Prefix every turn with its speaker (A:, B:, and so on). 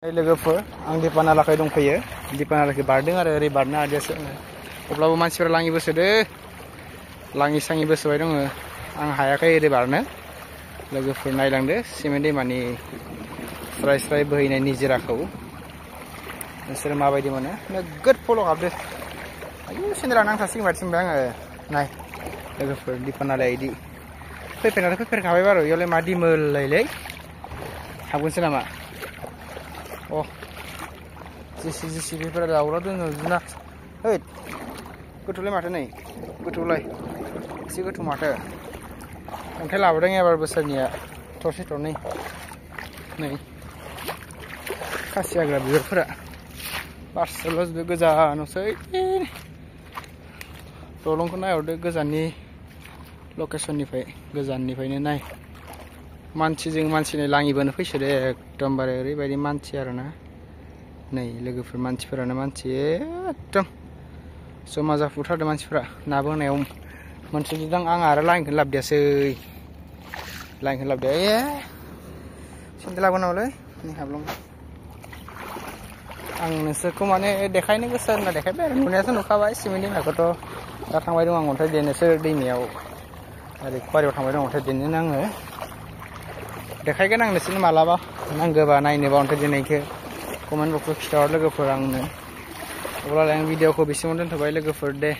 A: लोगोफोर आं दिपानालाखै दंफैयो दिपानालाखै बारदों आरो ओरै बारनो आदियासो अब्लाबो मानसिफोरा लाङि बोसोदो लाङि साङि बोसोबाय दङ आं हायाखै ओरै बारनो लोगोफोर नायलांदो सिमेन्ट दैमानि स्राय स्राय बोहैनाय निजिराखौ नोंसोरो माबायदि मोनो नोगोद फल' हाबदो आयु सेन्देला नांथासिगोन बायदिसो मोनबाय आङो नाय लोगोफोर दिपानालाया इदि फैफेरनानै फैफेरखाबाय बारु इयावलाय मा दिमोललायलै हाबगोनसो नामा अ जिसिबिफोरा दाउला दोनो जुना हैद गोथौलाय माथो नै गोथौलाय एसे गोथौ माथो अन्थाइ लाबोदों एबार बोसोरनिया थरसे थरनै नै खासि हाग्रा बिबारफोरा बारसोलाजोबो गोजानावसै दलंखौ नायहरदो गोजाननि लकेसननिफ्राय गोजाननिफ्रायनो नाय मानसिजों मानसिनि लाङिबोनो फैसोदो एकदमबारे ओरैबायदि मानसि आरोना नै लोगोफोर मानसिफोरानो मानसि एकदम जमा जाफुथारदों मानसिफोरा ना बोनायाव मोनसेजों आं आरो लाइनखौनो लाबोदियासै लाइनखौनो लाबोदिया ए सेन्देल लाबोनांगौलै नै हाब्लं आं नोंसोरखौ माने देखायनो गोसो होनना देखायबाय आरो नुनायाथ' नुखाबाय सिमेन्ट दैमाखौथ' दा थांबाय दं आं अन्थाइ देनोसो दैमायाव ओरै खुवारियाव थांबाय दं अन्थाइ देनोनो आङो देखायगोन आं नोंसोरनो मालाबा नांगौबा नायनोबा अन्थाइ देनायखौ कमेन्ट बक्सआव खिथाहर लोगोफोर आंनो अब्लालाय आं भिडिअखौ बेसिमावनो दोनथ'बाय लोगोफोर दे